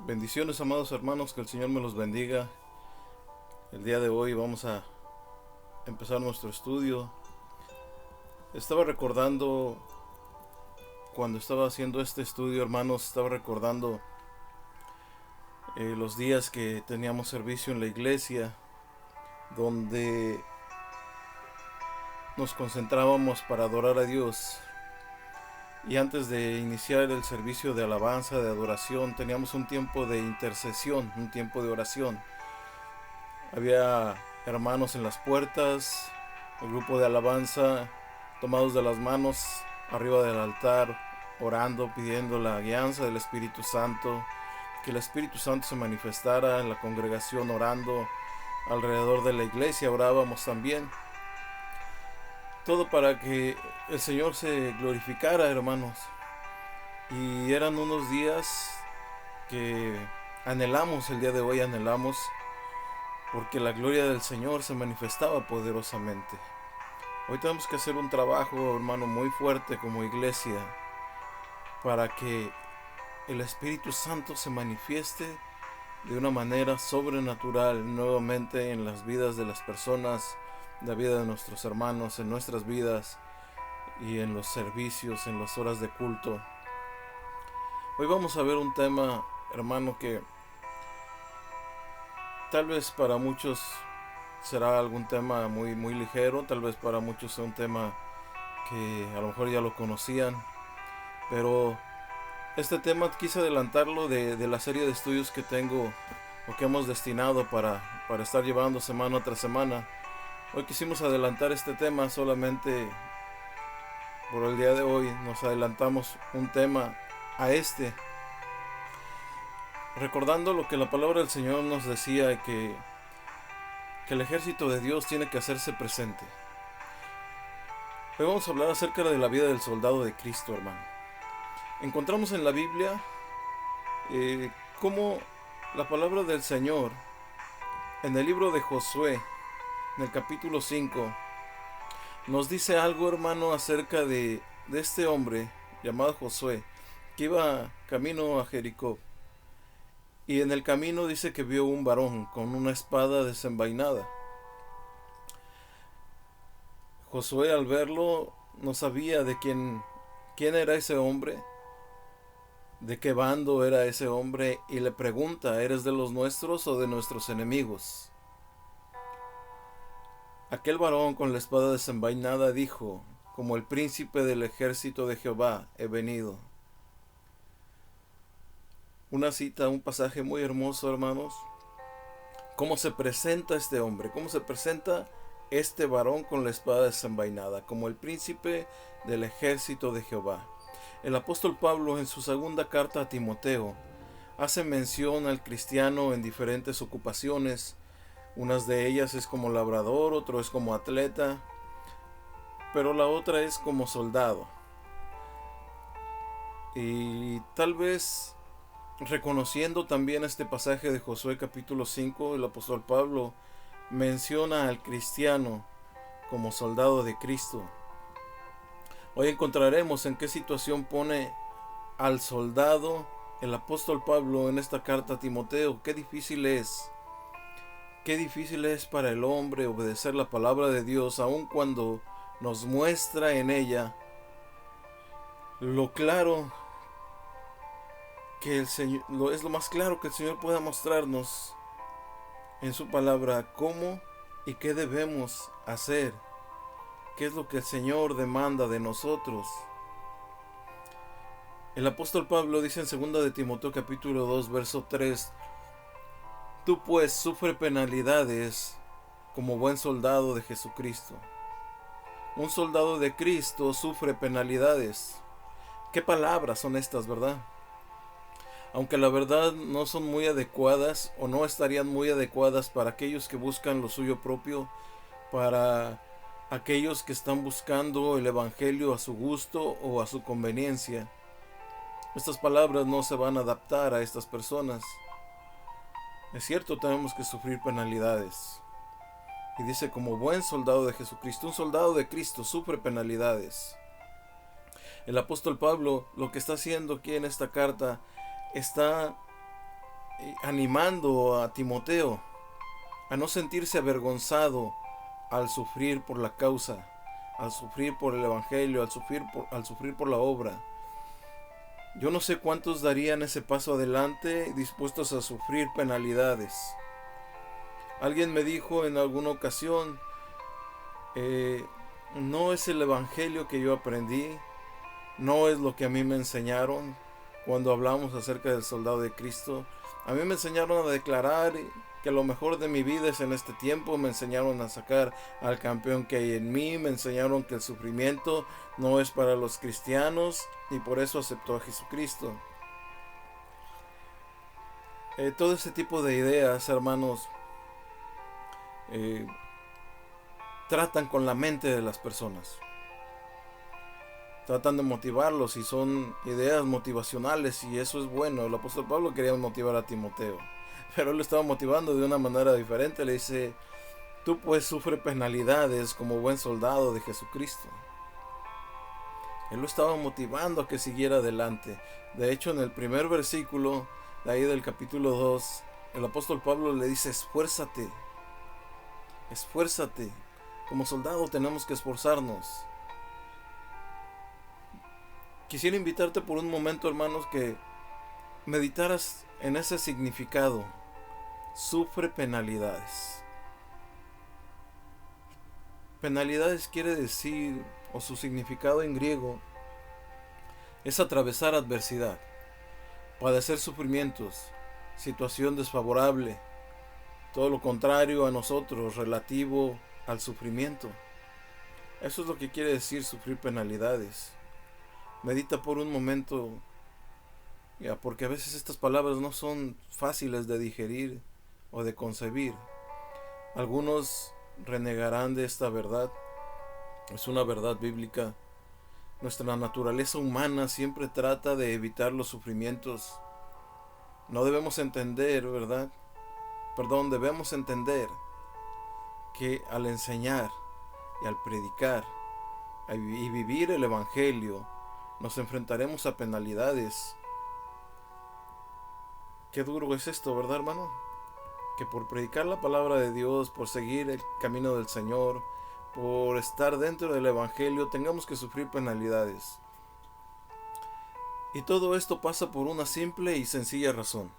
Bendiciones, amados hermanos, que el Señor me los bendiga. El día de hoy vamos a empezar nuestro estudio. Estaba recordando, cuando estaba haciendo este estudio, hermanos, estaba recordando los días que teníamos servicio en la iglesia, donde nos concentrábamos para adorar a Dios. Y antes de iniciar el servicio de alabanza, de adoración, teníamos un tiempo de intercesión, un tiempo de oración. Había hermanos en las puertas, el grupo de alabanza tomados de las manos arriba del altar, orando, pidiendo la guianza del Espíritu Santo, que el Espíritu Santo se manifestara en la congregación, orando alrededor de la iglesia. Orábamos también, todo para que el Señor se glorificara, hermanos. Y eran unos días que anhelamos, el día de hoy anhelamos, porque la gloria del Señor se manifestaba poderosamente. Hoy tenemos que hacer un trabajo, hermano, muy fuerte como iglesia, para que el Espíritu Santo se manifieste de una manera sobrenatural nuevamente en las vidas de las personas, en la vida de nuestros hermanos, en nuestras vidas y en los servicios, en las horas de culto. Hoy vamos a ver un tema, hermano, que tal vez para muchos será algún tema muy ligero, tal vez para muchos sea un tema que a lo mejor ya lo conocían, pero este tema quise adelantarlo de la serie de estudios que tengo o que hemos destinado para estar llevando semana tras semana. Hoy quisimos adelantar este tema solamente por el día de hoy. Nos adelantamos un tema a este, recordando lo que la palabra del Señor nos decía, que el ejército de Dios tiene que hacerse presente. Hoy vamos a hablar acerca de la vida del soldado de Cristo, hermano. Encontramos en la Biblia cómo la palabra del Señor en el libro de Josué, en el capítulo 5, nos dice algo, hermano, acerca de este hombre llamado Josué, que iba camino a Jericó. Y en el camino dice que vio un varón con una espada desenvainada. Josué, al verlo, no sabía de quién era ese hombre, de qué bando era ese hombre, y le pregunta: ¿eres de los nuestros o de nuestros enemigos? Aquel varón con la espada desenvainada dijo: como el príncipe del ejército de Jehová he venido. Una cita, un pasaje muy hermoso, hermanos. Cómo se presenta este hombre, cómo se presenta este varón con la espada desenvainada, como el príncipe del ejército de Jehová. El apóstol Pablo, en su segunda carta a Timoteo, hace mención al cristiano en diferentes ocupaciones. Unas de ellas es como labrador, otro es como atleta, pero la otra es como soldado. Y tal vez reconociendo también este pasaje de Josué capítulo 5, el apóstol Pablo menciona al cristiano como soldado de Cristo. Hoy encontraremos en qué situación pone al soldado el apóstol Pablo en esta carta a Timoteo. Qué difícil es para el hombre obedecer la palabra de Dios, aun cuando nos muestra en ella lo claro que el Señor, es lo más claro que el Señor pueda mostrarnos en su palabra, cómo y qué debemos hacer, qué es lo que el Señor demanda de nosotros. El apóstol Pablo dice en 2 de Timoteo capítulo 2 verso 3: tú pues sufre penalidades como buen soldado de Jesucristo. Un soldado de Cristo sufre penalidades. Qué palabras son estas, ¿verdad? Aunque la verdad no son muy adecuadas, o no estarían muy adecuadas para aquellos que buscan lo suyo propio, para aquellos que están buscando el evangelio a su gusto o a su conveniencia. Estas palabras no se van a adaptar a estas personas. Es cierto, tenemos que sufrir penalidades. Y dice: como buen soldado de Jesucristo. Un soldado de Cristo sufre penalidades. El apóstol Pablo lo que está haciendo aquí en esta carta está animando a Timoteo a no sentirse avergonzado al sufrir por la causa, al sufrir por el Evangelio, al sufrir por la obra. Yo no sé cuántos darían ese paso adelante dispuestos a sufrir penalidades. Alguien me dijo en alguna ocasión, no es el Evangelio que yo aprendí, no es lo que a mí me enseñaron cuando hablamos acerca del soldado de Cristo. A mí me enseñaron a declarar que lo mejor de mi vida es en este tiempo, me enseñaron a sacar al campeón que hay en mí, me enseñaron que el sufrimiento no es para los cristianos y por eso aceptó a Jesucristo. Todo ese tipo de ideas, hermanos, tratan con la mente de las personas. Tratan de motivarlos y son ideas motivacionales y eso es bueno. El apóstol Pablo quería motivar a Timoteo, pero él lo estaba motivando de una manera diferente. Le dice, tú pues sufre penalidades como buen soldado de Jesucristo. Él lo estaba motivando a que siguiera adelante. De hecho, en el primer versículo de ahí del capítulo 2, el apóstol Pablo le dice, esfuérzate, esfuérzate. Como soldado tenemos que esforzarnos. Quisiera invitarte por un momento, hermanos, que meditaras en ese significado. Sufre penalidades. Penalidades quiere decir, o su significado en griego, es atravesar adversidad, padecer sufrimientos, situación desfavorable, todo lo contrario a nosotros, relativo al sufrimiento. Eso es lo que quiere decir sufrir penalidades. Medita por un momento, porque a veces estas palabras no son fáciles de digerir o de concebir. Algunos renegarán de esta verdad. Es una verdad bíblica. Nuestra naturaleza humana siempre trata de evitar los sufrimientos. No debemos entender, ¿verdad? Debemos entender que al enseñar y al predicar y vivir el Evangelio, nos enfrentaremos a penalidades. Qué duro es esto, ¿verdad, hermano? Que por predicar la palabra de Dios, por seguir el camino del Señor, por estar dentro del Evangelio, tengamos que sufrir penalidades. Y todo esto pasa por una simple y sencilla razón.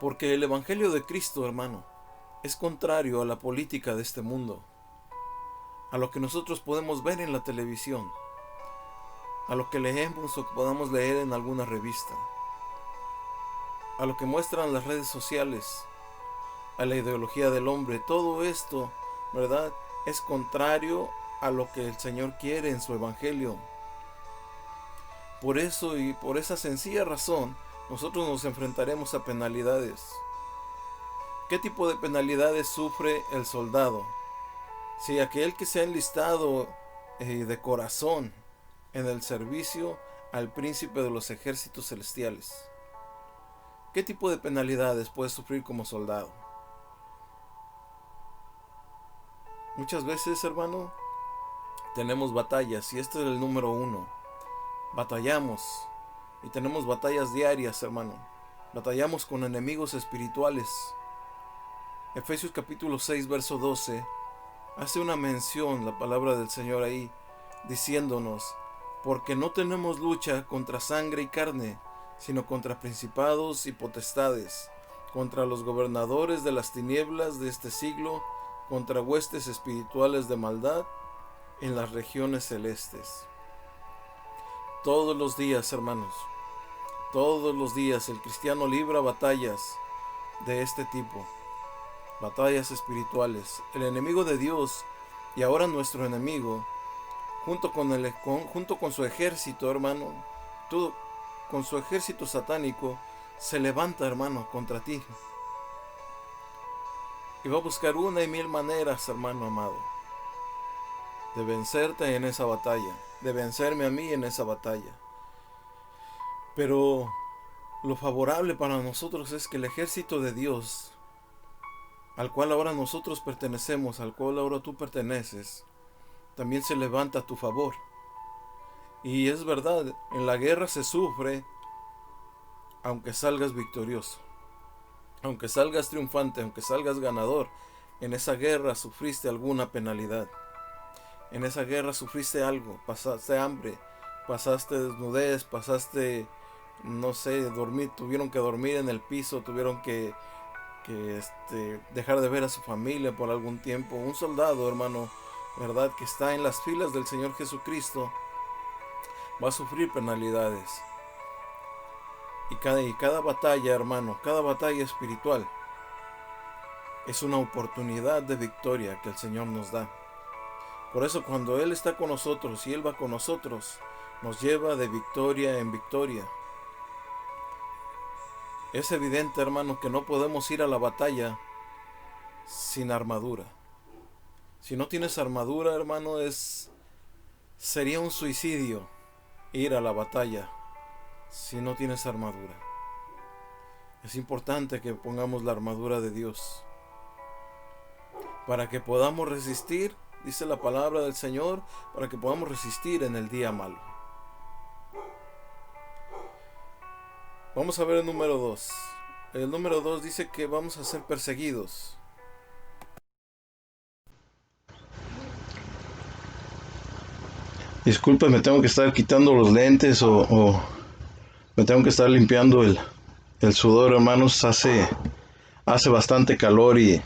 Porque el Evangelio de Cristo, hermano, es contrario a la política de este mundo, a lo que nosotros podemos ver en la televisión, a lo que leemos o podamos leer en alguna revista, a lo que muestran las redes sociales, a la ideología del hombre. Todo esto, ¿verdad?, es contrario a lo que el Señor quiere en su Evangelio. Por eso y por esa sencilla razón, nosotros nos enfrentaremos a penalidades. ¿Qué tipo de penalidades sufre el soldado? Si aquel que se ha enlistado de corazón en el servicio al príncipe de los ejércitos celestiales. ¿Qué tipo de penalidades puede sufrir como soldado? Muchas veces, hermano, tenemos batallas y este es el número 1. Batallamos y tenemos batallas diarias, hermano. Batallamos con enemigos espirituales. Efesios capítulo 6, verso 12, hace una mención la palabra del Señor ahí, diciéndonos, porque no tenemos lucha contra sangre y carne, sino contra principados y potestades, contra los gobernadores de las tinieblas de este siglo, contra huestes espirituales de maldad en las regiones celestes. Todos los días, hermanos, todos los días el cristiano libra batallas de este tipo, batallas espirituales. El enemigo de Dios, y ahora nuestro enemigo, junto con su ejército, hermano, con su ejército satánico, se levanta, hermano, contra ti. Y va a buscar una y mil maneras, hermano amado, de vencerte en esa batalla, de vencerme a mí en esa batalla. Pero lo favorable para nosotros es que el ejército de Dios, al cual ahora nosotros pertenecemos, al cual ahora tú perteneces, también se levanta a tu favor. Y es verdad, en la guerra se sufre aunque salgas victorioso, aunque salgas triunfante, aunque salgas ganador, en esa guerra sufriste alguna penalidad. En esa guerra sufriste algo, pasaste hambre, pasaste desnudez, pasaste, no sé, dormir, tuvieron que dormir en el piso, tuvieron que dejar de ver a su familia por algún tiempo. Un soldado, hermano, ¿verdad? Que está en las filas del Señor Jesucristo, va a sufrir penalidades. Y cada batalla, hermano, cada batalla espiritual es una oportunidad de victoria que el Señor nos da. Por eso cuando Él está con nosotros y Él va con nosotros, nos lleva de victoria en victoria. Es evidente, hermano, que no podemos ir a la batalla sin armadura. Si no tienes armadura, hermano, sería un suicidio ir a la batalla si no tienes armadura. Es importante que pongamos la armadura de Dios para que podamos resistir, dice la palabra del Señor, para que podamos resistir en el día malo. Vamos a ver el número 2. El número 2 dice que vamos a ser perseguidos. Disculpe, me tengo que estar quitando los lentes o me tengo que estar limpiando el sudor, hermanos. Hace bastante calor y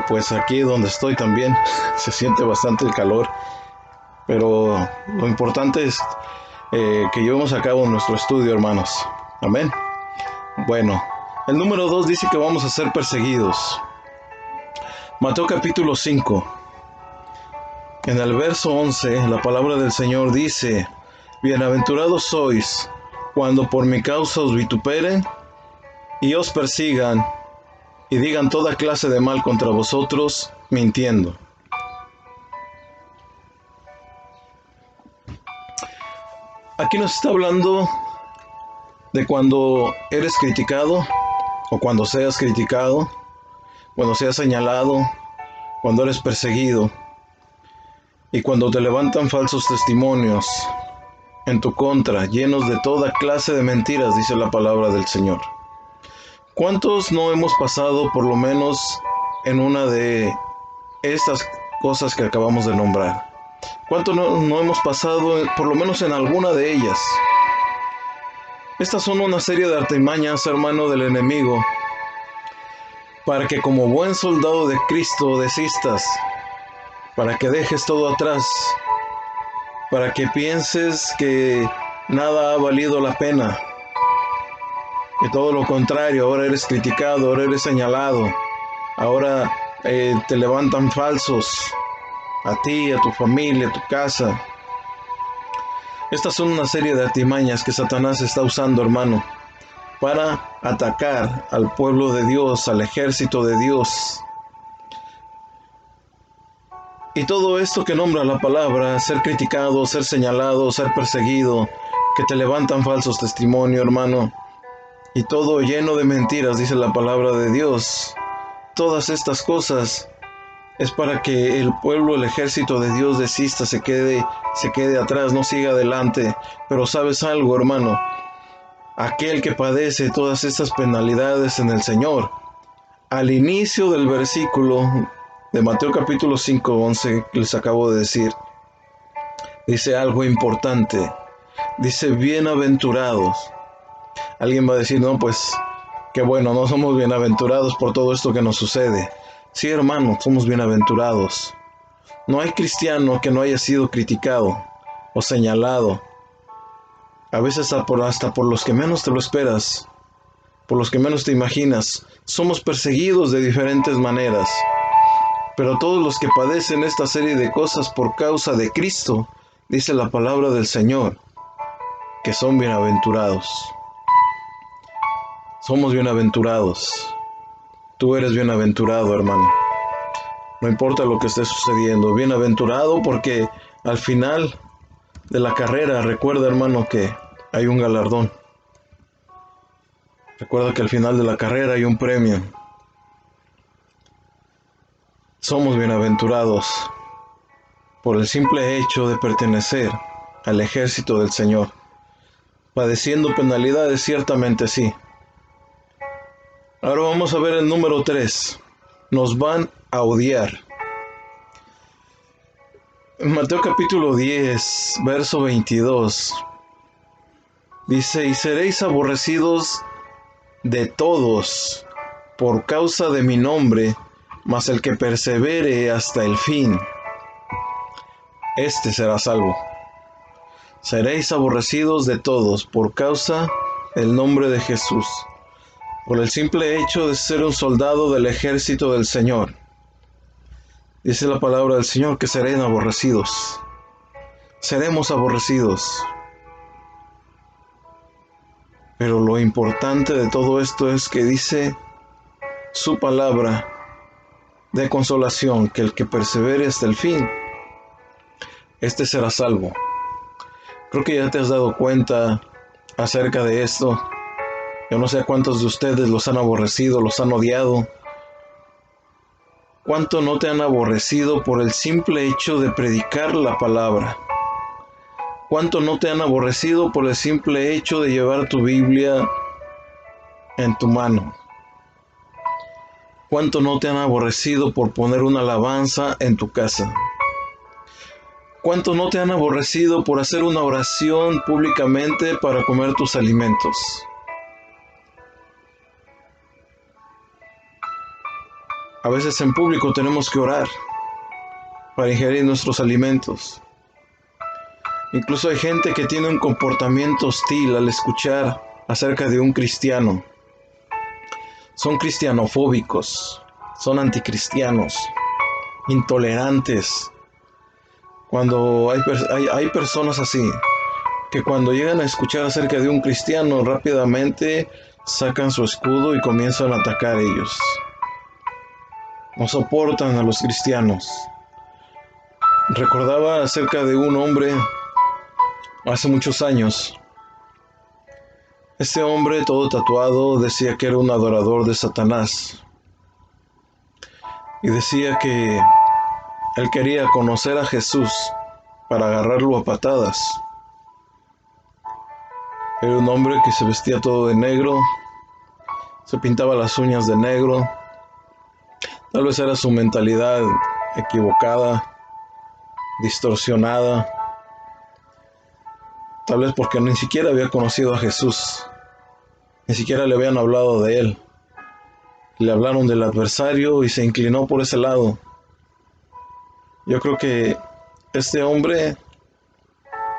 pues aquí donde estoy también se siente bastante el calor. Pero lo importante es que llevemos a cabo nuestro estudio, hermanos. Amén. Bueno, el número 2 dice que vamos a ser perseguidos. Mateo capítulo 5. En el verso 11, la palabra del Señor dice: bienaventurados sois cuando por mi causa os vituperen y os persigan y digan toda clase de mal contra vosotros, mintiendo. Aquí nos está hablando de cuando eres criticado o cuando seas criticado, cuando seas señalado, cuando eres perseguido y cuando te levantan falsos testimonios en tu contra, llenos de toda clase de mentiras, dice la palabra del Señor. ¿Cuántos no hemos pasado por lo menos en una de estas cosas que acabamos de nombrar? ¿Cuántos no hemos pasado por lo menos en alguna de ellas? Estas son una serie de artimañas, hermano, del enemigo, para que como buen soldado de Cristo desistas, para que dejes todo atrás, para que pienses que nada ha valido la pena, que todo lo contrario, ahora eres criticado, ahora eres señalado, ahora te levantan falsos a ti, a tu familia, a tu casa. Estas son una serie de artimañas que Satanás está usando, hermano, para atacar al pueblo de Dios, al ejército de Dios. Y todo esto que nombra la palabra, ser criticado, ser señalado, ser perseguido, que te levantan falsos testimonios, hermano, y todo lleno de mentiras, dice la palabra de Dios. Todas estas cosas es para que el pueblo, el ejército de Dios desista, se quede atrás, no siga adelante. Pero ¿sabes algo, hermano? Aquel que padece todas estas penalidades en el Señor, al inicio del versículo de Mateo capítulo 5, 11, que les acabo de decir, dice algo importante. Dice, bienaventurados. Alguien va a decir, no, pues, qué bueno, no somos bienaventurados por todo esto que nos sucede. Sí, hermano, somos bienaventurados. No hay cristiano que no haya sido criticado o señalado. A veces hasta por los que menos te lo esperas, por los que menos te imaginas. Somos perseguidos de diferentes maneras. Pero todos los que padecen esta serie de cosas por causa de Cristo, dice la palabra del Señor, que son bienaventurados. Somos bienaventurados. Tú eres bienaventurado, hermano. No importa lo que esté sucediendo. Bienaventurado porque al final de la carrera, recuerda, hermano, que hay un galardón. Recuerda que al final de la carrera hay un premio. Somos bienaventurados por el simple hecho de pertenecer al ejército del Señor. padeciendo penalidades, ciertamente sí. Ahora vamos a ver el número 3. Nos van a odiar. En Mateo capítulo 10, verso 22, dice: y seréis aborrecidos de todos por causa de mi nombre, mas el que persevere hasta el fin, este será salvo. Seréis aborrecidos de todos por causa del nombre de Jesús, por el simple hecho de ser un soldado del ejército del Señor. Dice la palabra del Señor que serán aborrecidos. Seremos aborrecidos. Pero lo importante de todo esto es que dice su palabra de consolación, que el que persevere hasta el fin, este será salvo. Creo que ya te has dado cuenta acerca de esto. Yo no sé cuántos de ustedes los han aborrecido, los han odiado. ¿Cuánto no te han aborrecido por el simple hecho de predicar la palabra? ¿Cuánto no te han aborrecido por el simple hecho de llevar tu Biblia en tu mano? ¿Cuánto no te han aborrecido por poner una alabanza en tu casa? ¿Cuánto no te han aborrecido por hacer una oración públicamente para comer tus alimentos? A veces en público tenemos que orar para ingerir nuestros alimentos. Incluso hay gente que tiene un comportamiento hostil al escuchar acerca de un cristiano. Son cristianofóbicos, son anticristianos, intolerantes. Cuando hay personas así, que cuando llegan a escuchar acerca de un cristiano, rápidamente sacan su escudo y comienzan a atacar a ellos. No soportan a los cristianos. Recordaba acerca de un hombre hace muchos años. Este hombre, todo tatuado, decía que era un adorador de Satanás. Y decía que él quería conocer a Jesús para agarrarlo a patadas. Era un hombre que se vestía todo de negro, se pintaba las uñas de negro. Tal vez era su mentalidad equivocada, distorsionada. Tal vez porque ni siquiera había conocido a Jesús, ni siquiera le habían hablado de él. Le hablaron del adversario y se inclinó por ese lado. Yo creo que este hombre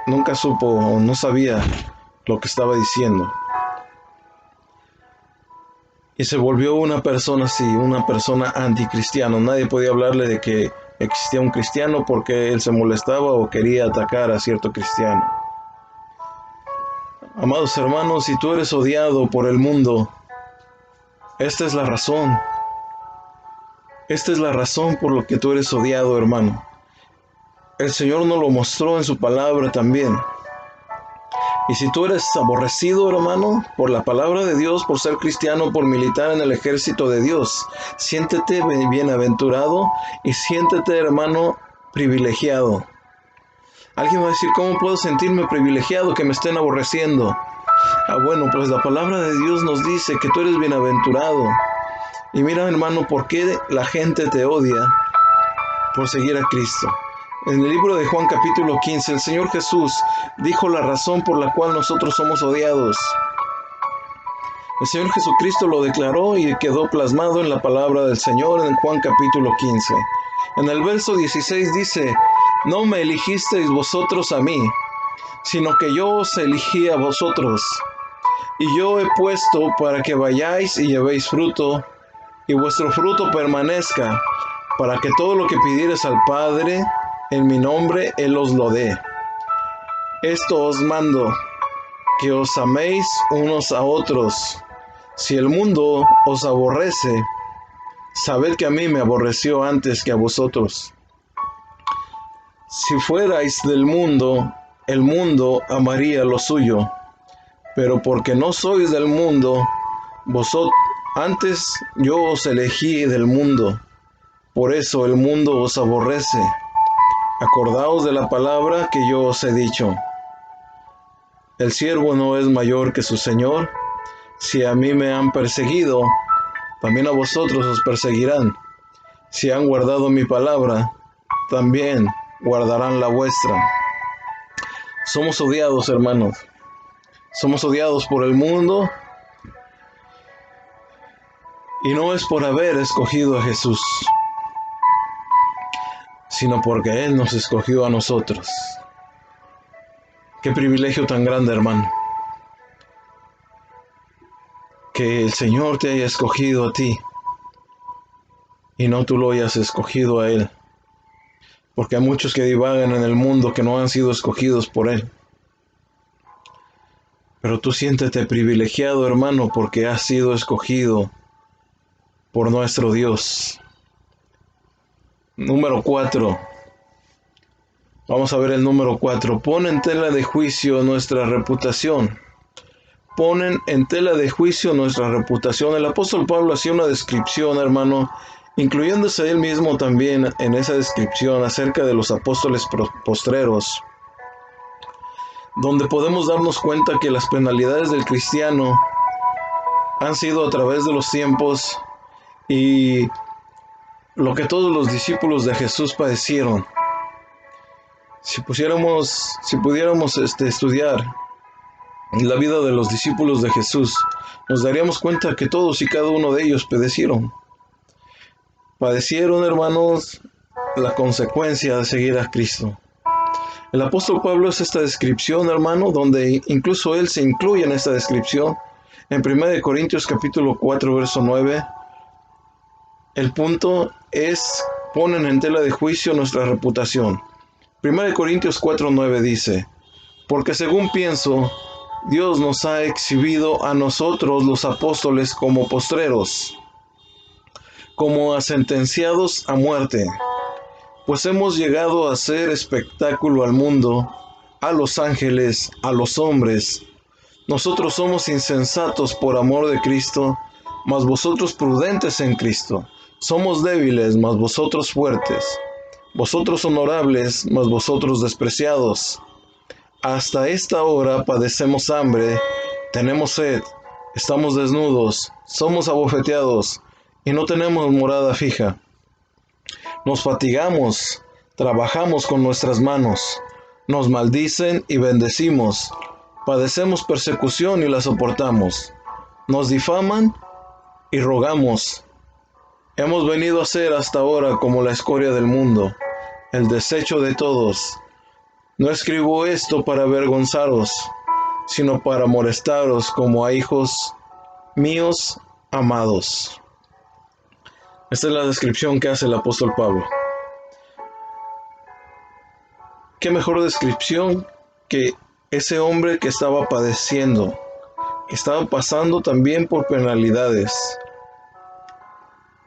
nunca supo o no sabía lo que estaba diciendo. Y se volvió una persona así, una persona anticristiano. Nadie podía hablarle de que existía un cristiano porque él se molestaba o quería atacar a cierto cristiano. Amados hermanos, si tú eres odiado por el mundo, esta es la razón. Esta es la razón por la que tú eres odiado, hermano. El Señor nos lo mostró en su palabra también. Y si tú eres aborrecido, hermano, por la palabra de Dios, por ser cristiano, por militar en el ejército de Dios, siéntete bienaventurado y siéntete, hermano, privilegiado. Alguien va a decir, ¿cómo puedo sentirme privilegiado que me estén aborreciendo? Bueno, pues la palabra de Dios nos dice que tú eres bienaventurado. Y mira, hermano, ¿por qué la gente te odia? Por seguir a Cristo. En el libro de Juan capítulo 15, el Señor Jesús dijo la razón por la cual nosotros somos odiados. El Señor Jesucristo lo declaró y quedó plasmado en la palabra del Señor en Juan capítulo 15. En el verso 16 dice, no me elegisteis vosotros a mí, sino que yo os elegí a vosotros. Y yo he puesto para que vayáis y llevéis fruto, y vuestro fruto permanezca, para que todo lo que pidiereis al Padre en mi nombre, Él os lo dé. Esto os mando, que os améis unos a otros. Si el mundo os aborrece, sabed que a mí me aborreció antes que a vosotros. Si fuerais del mundo, el mundo amaría lo suyo. Pero porque no sois del mundo, vosotros, antes yo os elegí del mundo. Por eso el mundo os aborrece. Acordaos de la palabra que yo os he dicho. ¿El siervo no es mayor que su señor? Si a mí me han perseguido, también a vosotros os perseguirán. Si han guardado mi palabra, también guardarán la vuestra. Somos odiados, hermanos. Somos odiados por el mundo, y no es por haber escogido a Jesús, sino porque Él nos escogió a nosotros. Qué privilegio tan grande, hermano, que el Señor te haya escogido a ti y no tú lo hayas escogido a Él, porque hay muchos que divagan en el mundo que no han sido escogidos por Él. Pero tú siéntete privilegiado, hermano, porque has sido escogido por nuestro Dios. Número 4. Vamos a ver el número 4. Pon en tela de juicio nuestra reputación. Ponen en tela de juicio nuestra reputación. El apóstol Pablo hacía una descripción, hermano, incluyéndose él mismo también en esa descripción acerca de los apóstoles postreros, donde podemos darnos cuenta que las penalidades del cristiano han sido a través de los tiempos y lo que todos los discípulos de Jesús padecieron. Si pudiéramos estudiar la vida de los discípulos de Jesús, nos daríamos cuenta que todos y cada uno de ellos padecieron, hermanos, la consecuencia de seguir a Cristo. El apóstol Pablo es esta descripción, hermano, donde incluso él se incluye en esta descripción. En 1 Corintios capítulo 4, verso 9, el punto es: ponen en tela de juicio nuestra reputación. 1 Corintios 4, 9 dice: porque según pienso, Dios nos ha exhibido a nosotros los apóstoles como postreros, como a sentenciados a muerte, pues hemos llegado a ser espectáculo al mundo, a los ángeles, a los hombres. Nosotros somos insensatos por amor de Cristo, mas vosotros prudentes en Cristo. Somos débiles, mas vosotros fuertes. Vosotros honorables, mas vosotros despreciados. Hasta esta hora padecemos hambre, tenemos sed, estamos desnudos, somos abofeteados y no tenemos morada fija. Nos fatigamos, trabajamos con nuestras manos, nos maldicen y bendecimos, padecemos persecución y la soportamos, nos difaman y rogamos. Hemos venido a ser hasta ahora como la escoria del mundo, el desecho de todos. No escribo esto para avergonzaros, sino para molestaros como a hijos míos amados. Esta es la descripción que hace el apóstol Pablo. ¿Qué mejor descripción que ese hombre que estaba padeciendo, que estaba pasando también por penalidades?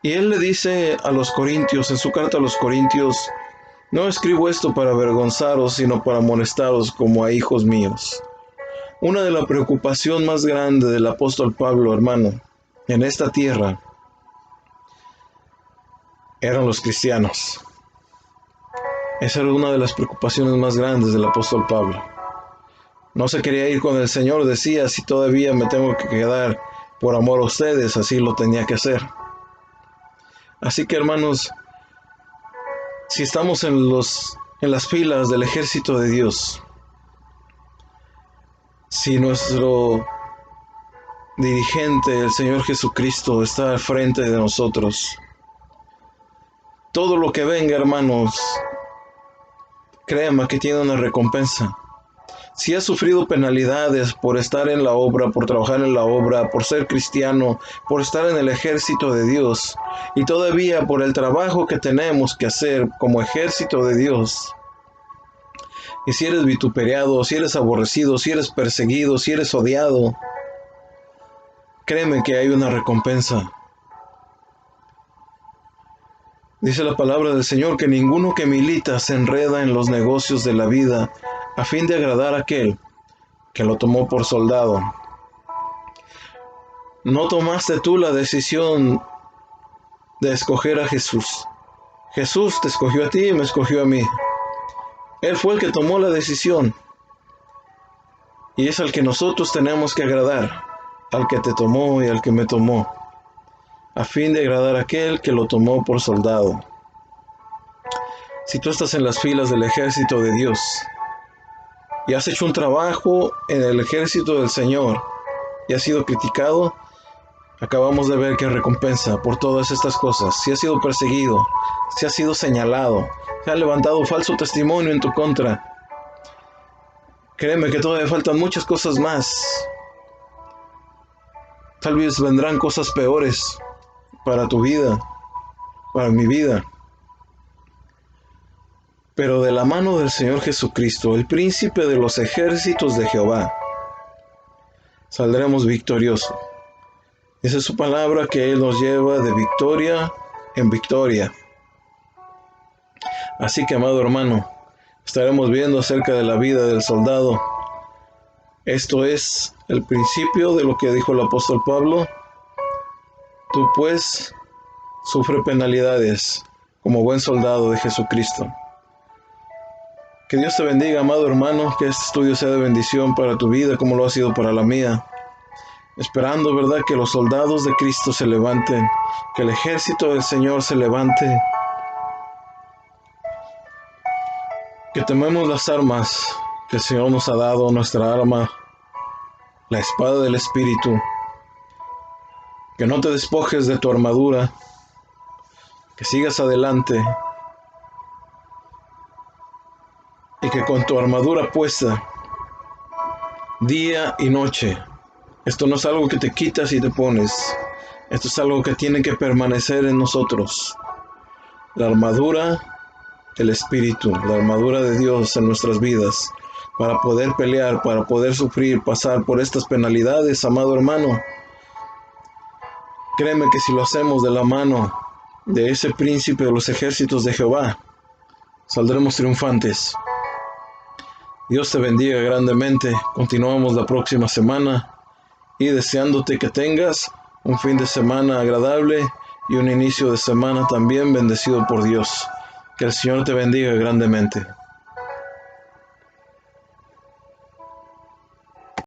Y él le dice a los corintios, en su carta a los corintios: no escribo esto para avergonzaros, sino para molestaros como a hijos míos. Una de las preocupaciones más grandes del apóstol Pablo, hermano, en esta tierra, eran los cristianos. Esa era una de las preocupaciones más grandes del apóstol Pablo. No se quería ir con el Señor, decía: si todavía me tengo que quedar por amor a ustedes, así lo tenía que hacer. Así que, hermanos, si estamos en las filas del ejército de Dios, si nuestro dirigente, el Señor Jesucristo, está al frente de nosotros, todo lo que venga, hermanos, créanme que tiene una recompensa. Si has sufrido penalidades por estar en la obra, por trabajar en la obra, por ser cristiano, por estar en el ejército de Dios, y todavía por el trabajo que tenemos que hacer como ejército de Dios, y si eres vituperiado, si eres aborrecido, si eres perseguido, si eres odiado, créeme que hay una recompensa. Dice la palabra del Señor que ninguno que milita se enreda en los negocios de la vida a fin de agradar a aquel que lo tomó por soldado. No tomaste tú la decisión de escoger a Jesús. Jesús te escogió a ti y me escogió a mí. Él fue el que tomó la decisión. Y es al que nosotros tenemos que agradar, al que te tomó y al que me tomó, a fin de agradar a aquel que lo tomó por soldado. Si tú estás en las filas del ejército de Dios y has hecho un trabajo en el ejército del Señor y has sido criticado, acabamos de ver que recompensa por todas estas cosas. Si has sido perseguido, si has sido señalado, se ha levantado falso testimonio en tu contra, créeme que todavía faltan muchas cosas más. Tal vez vendrán cosas peores para tu vida, para mi vida. Pero de la mano del Señor Jesucristo, el príncipe de los ejércitos de Jehová, saldremos victoriosos. Esa es su palabra, que Él nos lleva de victoria en victoria. Así que, amado hermano, estaremos viendo acerca de la vida del soldado. Esto es el principio de lo que dijo el apóstol Pablo. Tú pues sufre penalidades como buen soldado de Jesucristo. Que Dios te bendiga, amado hermano, que este estudio sea de bendición para tu vida como lo ha sido para la mía. Esperando, ¿verdad?, que los soldados de Cristo se levanten, que el ejército del Señor se levante, que tomemos las armas que el Señor nos ha dado, nuestra arma, la espada del Espíritu, que no te despojes de tu armadura, que sigas adelante y que con tu armadura puesta, día y noche, esto no es algo que te quitas y te pones, esto es algo que tiene que permanecer en nosotros. La armadura del Espíritu, la armadura de Dios en nuestras vidas, para poder pelear, para poder sufrir, pasar por estas penalidades, amado hermano. Créeme que si lo hacemos de la mano de ese príncipe de los ejércitos de Jehová, saldremos triunfantes. Dios te bendiga grandemente. Continuamos la próxima semana y deseándote que tengas un fin de semana agradable y un inicio de semana también bendecido por Dios. Que el Señor te bendiga grandemente.